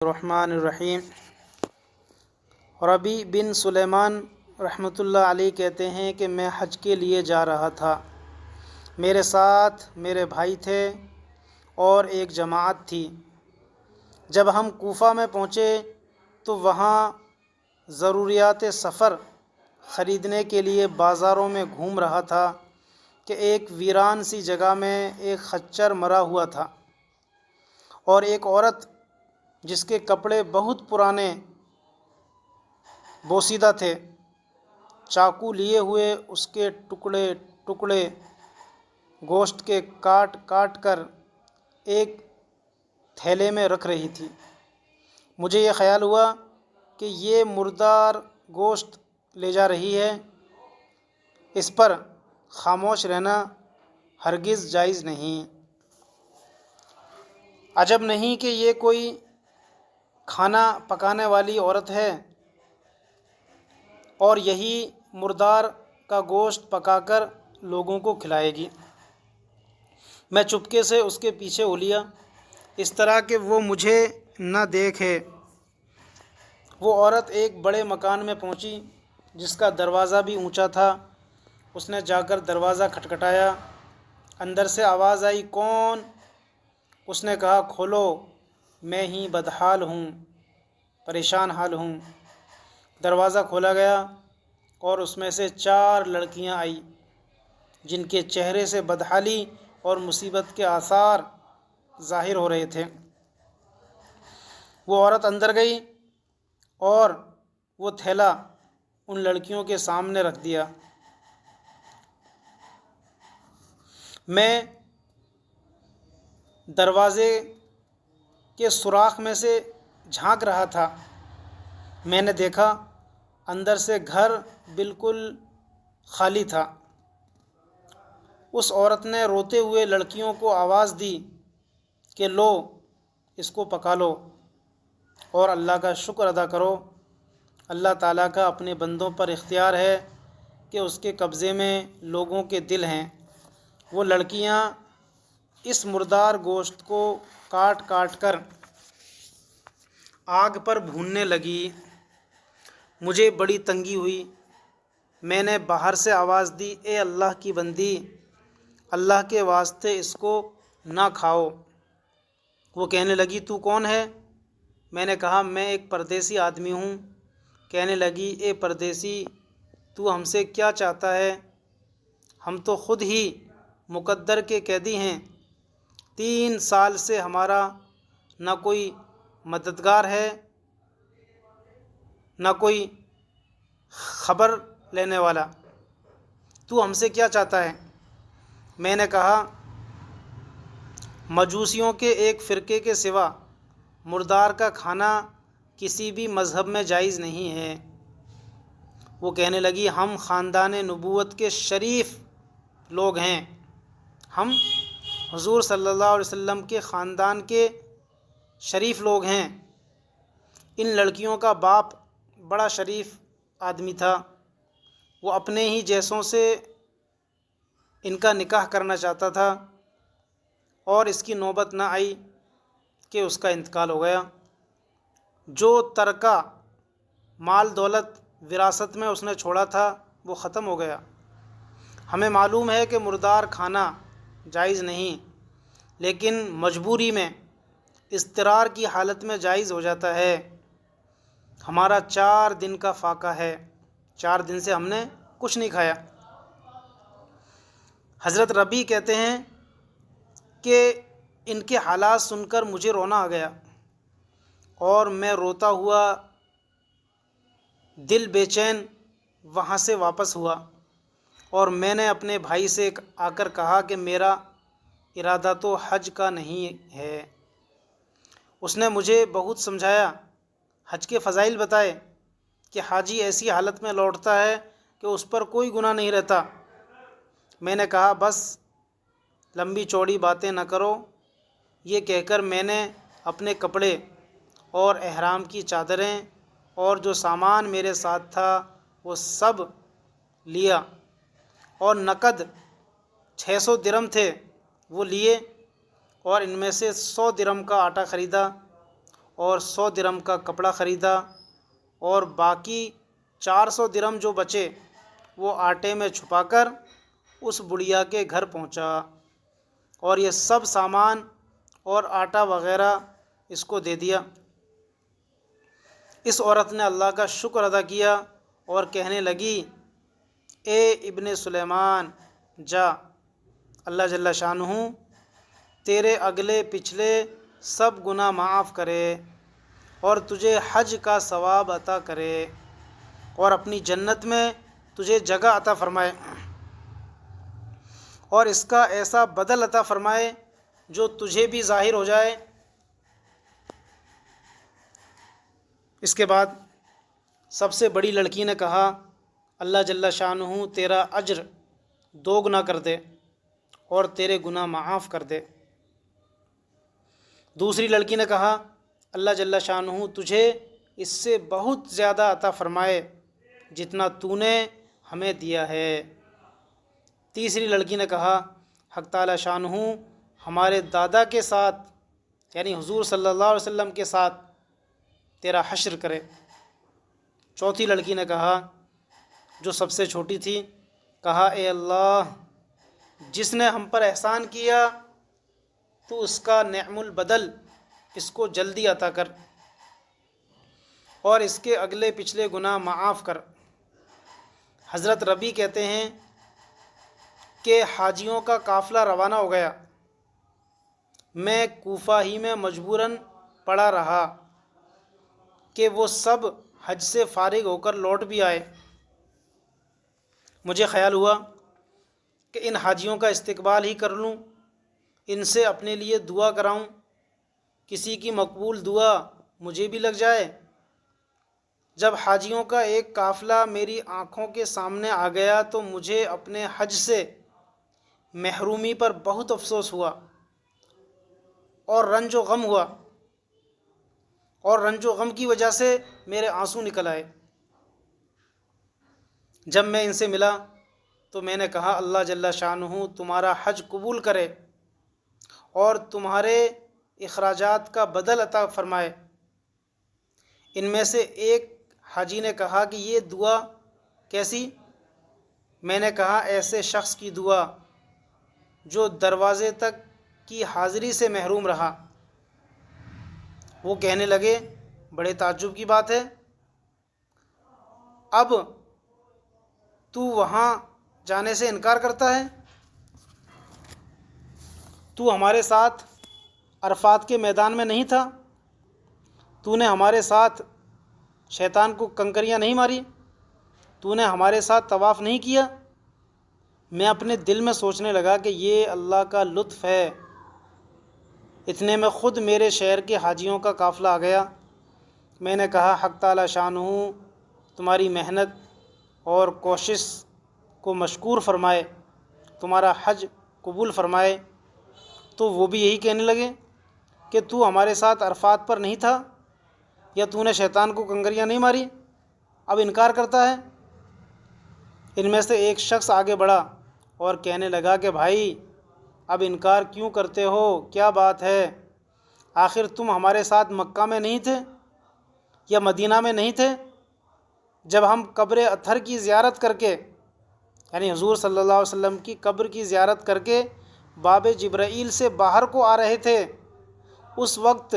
الرحمن الرحیم۔ ربیع بن سلیمان رحمۃ اللہ علیہ کہتے ہیں کہ میں حج کے لیے جا رہا تھا، میرے ساتھ میرے بھائی تھے اور ایک جماعت تھی۔ جب ہم کوفہ میں پہنچے تو وہاں ضروریات سفر خریدنے کے لیے بازاروں میں گھوم رہا تھا کہ ایک ویران سی جگہ میں ایک خچر مرا ہوا تھا اور ایک عورت جس کے کپڑے بہت پرانے بوسیدہ تھے، چاقو لیے ہوئے اس کے ٹکڑے ٹکڑے گوشت کے کاٹ کاٹ کر ایک تھیلے میں رکھ رہی تھی۔ مجھے یہ خیال ہوا کہ یہ مردار گوشت لے جا رہی ہے، اس پر خاموش رہنا ہرگز جائز نہیں۔ عجب نہیں کہ یہ کوئی کھانا پکانے والی عورت ہے اور یہی مردار کا گوشت پکا کر لوگوں کو کھلائے گی۔ میں چپکے سے اس کے پیچھے ہو لیا، اس طرح کہ وہ مجھے نہ دیکھے۔ وہ عورت ایک بڑے مکان میں پہنچی جس کا دروازہ بھی اونچا تھا۔ اس نے جا کر دروازہ کھٹکھٹایا، اندر سے آواز آئی، کون؟ اس نے کہا، کھولو، میں ہی بدحال ہوں، پریشان حال ہوں۔ دروازہ کھولا گیا اور اس میں سے 4 لڑکیاں آئیں جن کے چہرے سے بدحالی اور مصیبت کے آثار ظاہر ہو رہے تھے۔ وہ عورت اندر گئی اور وہ تھیلا ان لڑکیوں کے سامنے رکھ دیا۔ میں دروازے کے سوراخ میں سے جھانک رہا تھا، میں نے دیکھا اندر سے گھر بالکل خالی تھا۔ اس عورت نے روتے ہوئے لڑکیوں کو آواز دی کہ لو، اس کو پکا لو اور اللہ کا شکر ادا کرو۔ اللہ تعالیٰ کا اپنے بندوں پر اختیار ہے کہ اس کے قبضے میں لوگوں کے دل ہیں۔ وہ لڑکیاں اس مردار گوشت کو کاٹ کاٹ کر آگ پر بھوننے لگی۔ مجھے بڑی تنگی ہوئی۔ میں نے باہر سے آواز دی، اے اللہ کی بندی، اللہ کے واسطے اس کو نہ کھاؤ۔ وہ کہنے لگی، تو کون ہے؟ میں نے کہا، میں ایک پردیسی آدمی ہوں۔ کہنے لگی، اے پردیسی، تو ہم سے کیا چاہتا ہے؟ ہم تو خود ہی مقدر کے قیدی ہیں۔ 3 سال سے ہمارا نہ کوئی مددگار ہے نہ کوئی خبر لینے والا۔ تو ہم سے کیا چاہتا ہے؟ میں نے کہا، مجوسیوں کے ایک فرقے کے سوا مردار کا کھانا کسی بھی مذہب میں جائز نہیں ہے۔ وہ کہنے لگی، ہم خاندان نبوت کے شریف لوگ ہیں، ہم حضور صلی اللہ علیہ وسلم کے خاندان کے شریف لوگ ہیں۔ ان لڑکیوں کا باپ بڑا شریف آدمی تھا، وہ اپنے ہی جیسوں سے ان کا نکاح کرنا چاہتا تھا اور اس کی نوبت نہ آئی کہ اس کا انتقال ہو گیا۔ جو ترکہ مال دولت وراثت میں اس نے چھوڑا تھا وہ ختم ہو گیا۔ ہمیں معلوم ہے کہ مردار کھانا جائز نہیں، لیکن مجبوری میں، اضطرار کی حالت میں جائز ہو جاتا ہے۔ ہمارا 4 دن کا فاقہ ہے، 4 دن سے ہم نے کچھ نہیں کھایا۔ حضرت ربیع کہتے ہیں کہ ان کے حالات سن کر مجھے رونا آ گیا اور میں روتا ہوا دل بے چین وہاں سے واپس ہوا، اور میں نے اپنے بھائی سے آ کر کہا کہ میرا ارادہ تو حج کا نہیں ہے۔ اس نے مجھے بہت سمجھایا، حج کے فضائل بتائے کہ حاجی ایسی حالت میں لوٹتا ہے کہ اس پر کوئی گناہ نہیں رہتا۔ میں نے کہا، بس لمبی چوڑی باتیں نہ کرو۔ یہ کہہ کر میں نے اپنے کپڑے اور احرام کی چادریں اور جو سامان میرے ساتھ تھا وہ سب لیا، اور نقد 600 درہم تھے وہ لیے، اور ان میں سے 100 درہم کا آٹا خریدا اور 100 درہم کا کپڑا خریدا، اور باقی 400 درہم جو بچے وہ آٹے میں چھپا کر اس بڑھیا کے گھر پہنچا، اور یہ سب سامان اور آٹا وغیرہ اس کو دے دیا۔ اس عورت نے اللہ کا شکر ادا کیا اور کہنے لگی، اے ابن سلیمان جا، اللہ جل شانہ تیرے اگلے پچھلے سب گناہ معاف کرے اور تجھے حج کا ثواب عطا کرے اور اپنی جنت میں تجھے جگہ عطا فرمائے، اور اس کا ایسا بدل عطا فرمائے جو تجھے بھی ظاہر ہو جائے۔ اس کے بعد سب سے بڑی لڑکی نے کہا، اللہ جل شانہ تیرا اجر 2 گنا کر دے اور تیرے گناہ معاف کر دے۔ دوسری لڑکی نے کہا، اللہ جل شانہ تجھے اس سے بہت زیادہ عطا فرمائے جتنا تو نے ہمیں دیا ہے۔ تیسری لڑکی نے کہا، حق تعالی شانہ ہمارے دادا کے ساتھ یعنی حضور صلی اللہ علیہ وسلم کے ساتھ تیرا حشر کرے۔ چوتھی لڑکی نے کہا، جو سب سے چھوٹی تھی، کہا، اے اللہ جس نے ہم پر احسان کیا تو اس کا نعم البدل اس کو جلدی عطا کر اور اس کے اگلے پچھلے گناہ معاف کر۔ حضرت ربی کہتے ہیں کہ حاجیوں کا قافلہ روانہ ہو گیا، میں کوفہ ہی میں مجبوراً پڑا رہا کہ وہ سب حج سے فارغ ہو کر لوٹ بھی آئے۔ مجھے خیال ہوا کہ ان حاجیوں کا استقبال ہی کر لوں، ان سے اپنے لیے دعا کراؤں، کسی کی مقبول دعا مجھے بھی لگ جائے۔ جب حاجیوں کا ایک قافلہ میری آنکھوں کے سامنے آ گیا تو مجھے اپنے حج سے محرومی پر بہت افسوس ہوا اور رنج و غم ہوا، اور رنج و غم کی وجہ سے میرے آنسو نکل آئے۔ جب میں ان سے ملا تو میں نے کہا، اللہ جل شانہ تمہارا حج قبول کرے اور تمہارے اخراجات کا بدل عطا فرمائے۔ ان میں سے ایک حاجی نے کہا کہ یہ دعا کیسی؟ میں نے کہا، ایسے شخص کی دعا جو دروازے تک کی حاضری سے محروم رہا۔ وہ کہنے لگے، بڑے تعجب کی بات ہے، اب تو وہاں جانے سے انکار کرتا ہے؟ تو ہمارے ساتھ عرفات کے میدان میں نہیں تھا؟ تو نے ہمارے ساتھ شیطان کو کنکریاں نہیں ماری؟ تو نے ہمارے ساتھ طواف نہیں کیا؟ میں اپنے دل میں سوچنے لگا کہ یہ اللہ کا لطف ہے۔ اتنے میں خود میرے شہر کے حاجیوں کا قافلہ آ گیا۔ میں نے کہا، حق تعالی شانہ تمہاری محنت اور کوشش کو مشکور فرمائے، تمہارا حج قبول فرمائے۔ تو وہ بھی یہی کہنے لگے کہ تو ہمارے ساتھ عرفات پر نہیں تھا یا تو نے شیطان کو کنکریاں نہیں ماری، اب انکار کرتا ہے؟ ان میں سے ایک شخص آگے بڑھا اور کہنے لگا کہ بھائی اب انکار کیوں کرتے ہو؟ کیا بات ہے؟ آخر تم ہمارے ساتھ مکہ میں نہیں تھے یا مدینہ میں نہیں تھے جب ہم قبر اطہر کی زیارت کر کے یعنی حضور صلی اللہ علیہ وسلم کی قبر کی زیارت کر کے باب جبرائیل سے باہر کو آ رہے تھے؟ اس وقت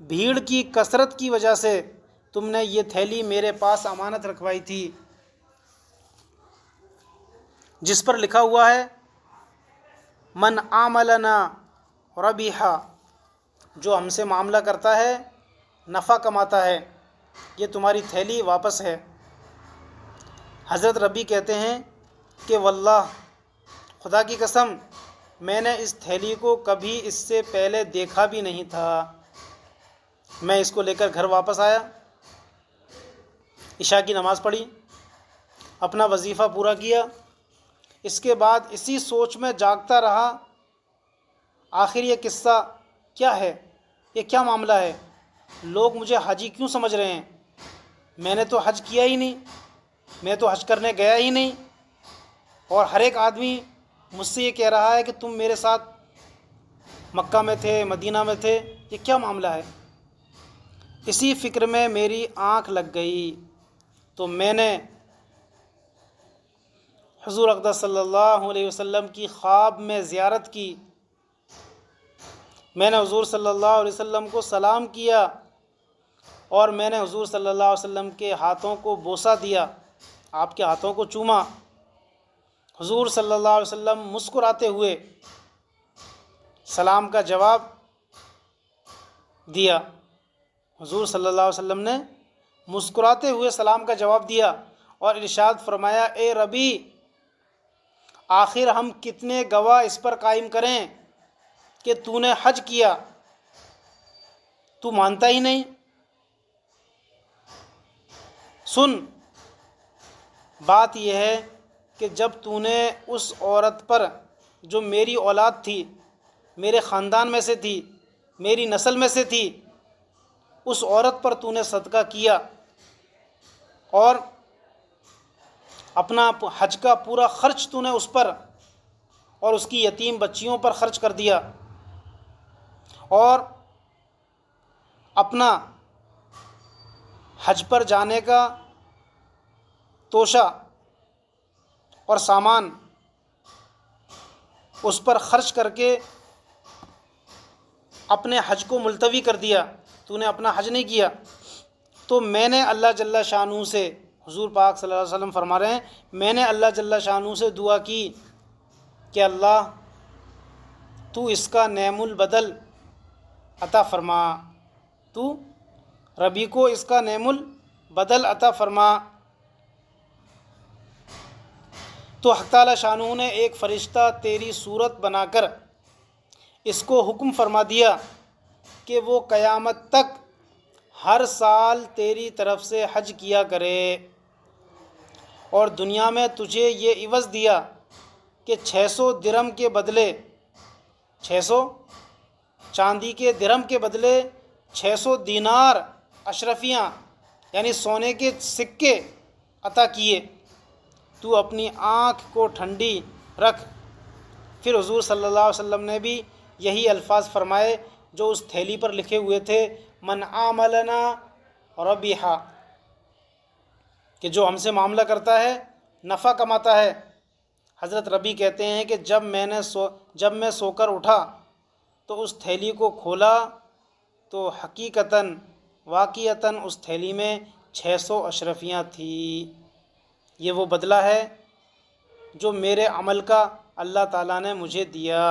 بھیڑ کی کثرت کی وجہ سے تم نے یہ تھیلی میرے پاس امانت رکھوائی تھی جس پر لکھا ہوا ہے من عاملنا ربیحا، جو ہم سے معاملہ کرتا ہے نفع کماتا ہے، یہ تمہاری تھیلی واپس ہے۔ حضرت ربی کہتے ہیں کہ واللہ خدا کی قسم میں نے اس تھیلی کو کبھی اس سے پہلے دیکھا بھی نہیں تھا۔ میں اس کو لے کر گھر واپس آیا، عشاء کی نماز پڑھی، اپنا وظیفہ پورا کیا۔ اس کے بعد اسی سوچ میں جاگتا رہا، آخر یہ قصہ کیا ہے؟ یہ کیا معاملہ ہے؟ لوگ مجھے حاجی کیوں سمجھ رہے ہیں؟ میں نے تو حج کیا ہی نہیں، میں تو حج کرنے گیا ہی نہیں، اور ہر ایک آدمی مجھ سے یہ کہہ رہا ہے کہ تم میرے ساتھ مکہ میں تھے، مدینہ میں تھے، یہ کیا معاملہ ہے؟ اسی فکر میں میری آنکھ لگ گئی تو میں نے حضور اقدس صلی اللہ علیہ وسلم کی خواب میں زیارت کی۔ میں نے حضور صلی اللہ علیہ وسلم کو سلام کیا اور میں نے حضور صلی اللہ علیہ وسلم کے ہاتھوں کو بوسہ دیا، آپ کے ہاتھوں کو چوما۔ حضور صلی اللہ علیہ وسلم مسکراتے ہوئے سلام کا جواب دیا۔ حضور صلی اللہ علیہ وسلم نے مسکراتے ہوئے سلام کا جواب دیا اور ارشاد فرمایا، اے ربی، آخر ہم کتنے گواہ اس پر قائم کریں کہ تو نے حج کیا، تو مانتا ہی نہیں۔ سن، بات یہ ہے کہ جب تو نے اس عورت پر جو میری اولاد تھی، میرے خاندان میں سے تھی، میری نسل میں سے تھی، اس عورت پر تو نے صدقہ کیا اور اپنا حج کا پورا خرچ تو نے اس پر اور اس کی یتیم بچیوں پر خرچ کر دیا، اور اپنا حج پر جانے کا توشہ اور سامان اس پر خرچ کر کے اپنے حج کو ملتوی کر دیا، تو نے اپنا حج نہیں کیا۔ تو میں نے اللہ جل شانہ سے، حضور پاک صلی اللہ علیہ وسلم فرما رہے ہیں، میں نے اللہ جل شانہ سے دعا کی کہ اللہ تو اس کا نعم البدل عطا فرما، تو ربی کو اس کا نعم البدل عطا فرما۔ تو حق تعالی شانہ نے ایک فرشتہ تیری صورت بنا کر اس کو حکم فرما دیا کہ وہ قیامت تک ہر سال تیری طرف سے حج کیا کرے، اور دنیا میں تجھے یہ عوض دیا کہ 600 درہم کے بدلے 600 چاندی کے درہم کے بدلے 600 دینار اشرفیاں یعنی سونے کے سکے عطا کیے۔ تو اپنی آنکھ کو ٹھنڈی رکھ۔ پھر حضور صلی اللہ علیہ وسلم نے بھی یہی الفاظ فرمائے جو اس تھیلی پر لکھے ہوئے تھے، من عاملنا ربیحا، کہ جو ہم سے معاملہ کرتا ہے نفع کماتا ہے۔ حضرت ربی کہتے ہیں کہ جب میں سو کر اٹھا تو اس تھیلی کو کھولا تو حقیقتاً واقعتاً اس تھیلی میں 600 اشرفیاں تھیں۔ یہ وہ بدلہ ہے جو میرے عمل کا اللہ تعالیٰ نے مجھے دیا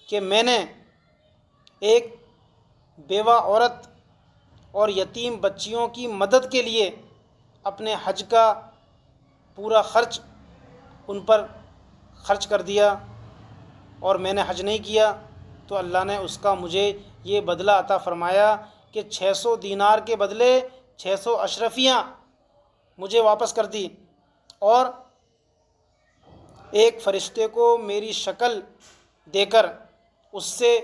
کہ میں نے ایک بیوہ عورت اور یتیم بچیوں کی مدد کے لیے اپنے حج کا پورا خرچ ان پر خرچ کر دیا، اور میں نے حج نہیں کیا تو اللہ نے اس کا مجھے یہ بدلہ عطا فرمایا کہ 600 دینار کے بدلے 600 اشرفیاں مجھے واپس کر دی، اور ایک فرشتے کو میری شکل دے کر اس سے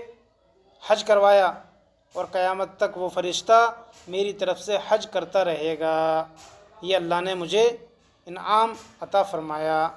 حج کروایا، اور قیامت تک وہ فرشتہ میری طرف سے حج کرتا رہے گا۔ یہ اللہ نے مجھے انعام عطا فرمایا۔